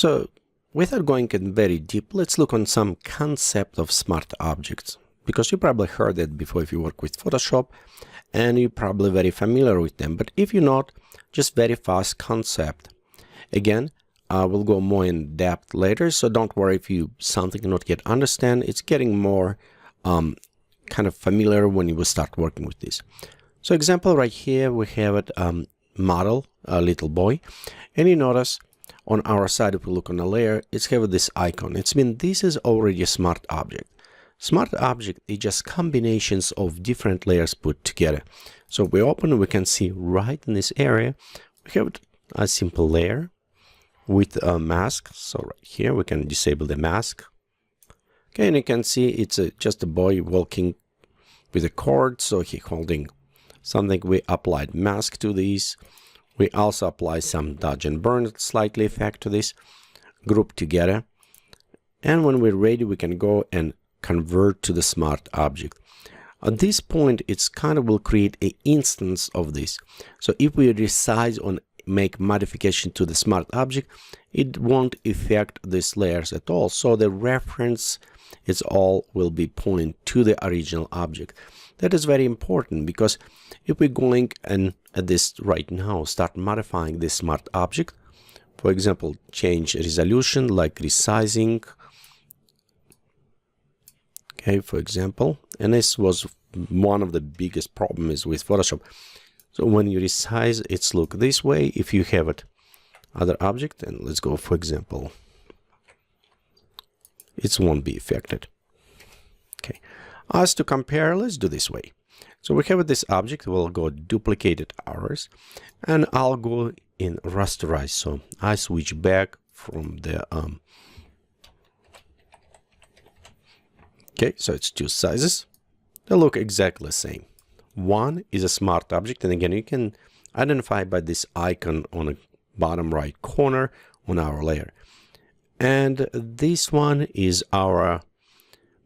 So without going in very deep, let's look on some concept of smart objects, because you probably heard it before if you work with Photoshop, and you're probably very familiar with them. But if you're not, just very fast concept. Again, we'll go more in depth later, so don't worry if you something not yet understand. It's getting more kind of familiar when you will start working with this. So example right here, we have it model, a little boy, and you notice on our side, if we look on a layer, it's have this icon. It's mean this is already a smart object. Smart object is just combinations of different layers put together. So we open, we can see right in this area, we have a simple layer with a mask. So right here, we can disable the mask. Okay, and you can see it's just a boy walking with a cord. So he holding something. We applied mask to this. We also apply some dodge and burn slightly effect to this, group together. And when we're ready, we can go and convert to the smart object. At this point, it's kind of will create an instance of this. So if we resize or make modification to the smart object, it won't affect these layers at all. So the reference is all will be pointing to the original object. That is very important, because if we're going and at this right now start modifying this smart object, for example, change resolution like resizing, okay, for example, and this was one of the biggest problems with Photoshop. So when you resize, it's look this way. If you have it other object, and let's go, for example, it won't be affected. Okay, as to compare, let's do this way. So we have this object, we'll go duplicated ours, and I'll go in rasterize. So I switch back from the okay, so it's two sizes. They look exactly the same. One is a smart object, and again, you can identify by this icon on the bottom right corner on our layer. And this one is our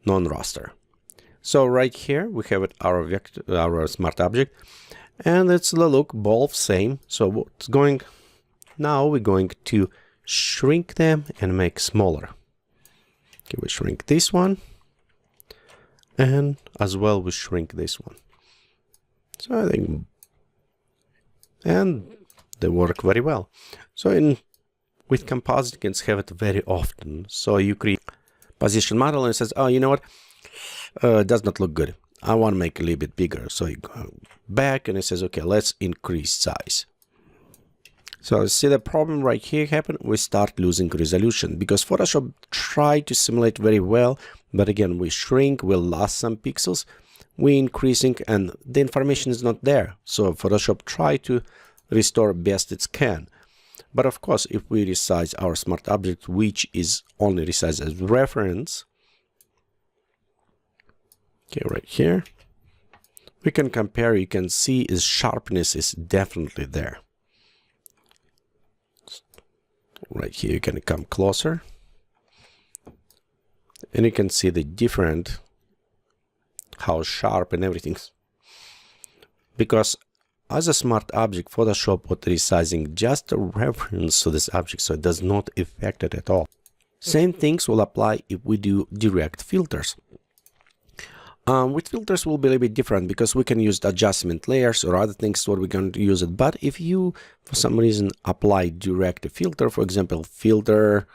non-raster. So right here we have it our vector, our smart object, and it's the look both same. So what's going now? We're going to shrink them and make smaller. Okay, we shrink this one, and as well we shrink this one. So I think, and they work very well. So with compositing, you can have it very often. So you create position model and it says, oh, you know what? Does not look good. I want to make it a little bit bigger. So you go back and it says, okay, let's increase size. So see the problem right here happen? We start losing resolution because Photoshop tried to simulate very well. But again, we shrink, we lost some pixels, we increasing, and the information is not there. So Photoshop try to restore best it can. But of course, if we resize our smart object, which is only resized as reference, okay, right here, we can compare. You can see its sharpness is definitely there. Right here, you can come closer, and you can see the different, how sharp and everything. Because as a smart object, Photoshop was resizing just a reference to this object, so it does not affect it at all. Same things will apply if we do direct filters. With filters will be a little bit different because we can use adjustment layers or other things where we're going to use it. But if you, for some reason, apply direct filter, for example, filter,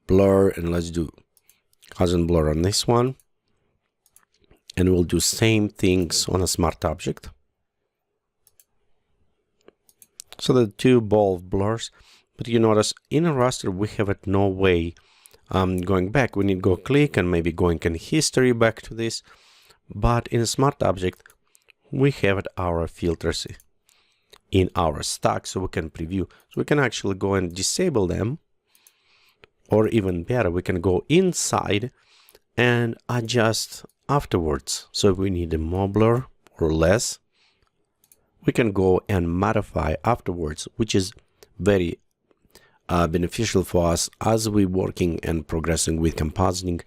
blur, and let's do Gaussian blur on this one. And we'll do same things on a smart object. So the two both blurs, but you notice in a raster, we have it no way going back. We need to go click and maybe going in history back to this. But in a smart object, we have it our filters in our stack, so we can preview. So we can actually go and disable them, or even better, we can go inside and adjust afterwards. So if we need a more blur or less, we can go and modify afterwards, which is very beneficial for us as we're working and progressing with compositing.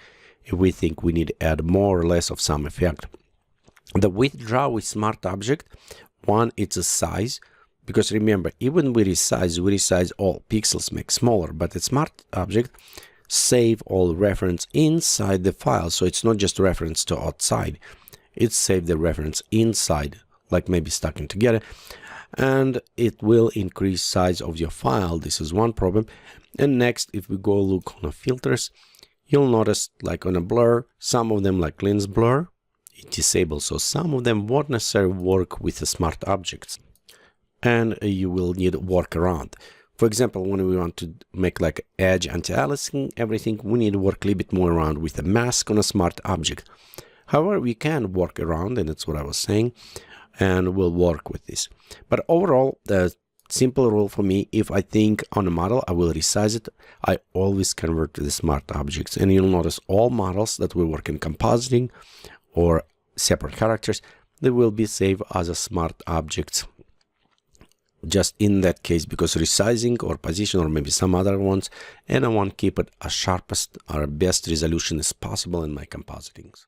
If we think we need to add more or less of some effect. The withdraw with smart object, one, it's a size, Because remember, even we resize all pixels, make smaller, but the smart object save all reference inside the file. So it's not just reference to outside, it save the reference inside, like maybe stacking together, and it will increase size of your file. This is one problem. And next, if we go look on the filters, you'll notice like on a blur, some of them like lens blur, it disables. So some of them won't necessarily work with the smart objects, and you will need a workaround. For example, when we want to make like edge anti-aliasing everything, we need to work a little bit more around with a mask on a smart object. However, we can work around, and that's what I was saying, and we'll work with this. But overall, the simple rule for me, if I think on a model, I will resize it, I always convert to the smart objects. And you'll notice all models that we work in compositing or separate characters, they will be saved as a smart objects. Just in that case, because resizing or position or maybe some other ones, and I want to keep it as sharpest or best resolution as possible in my compositings.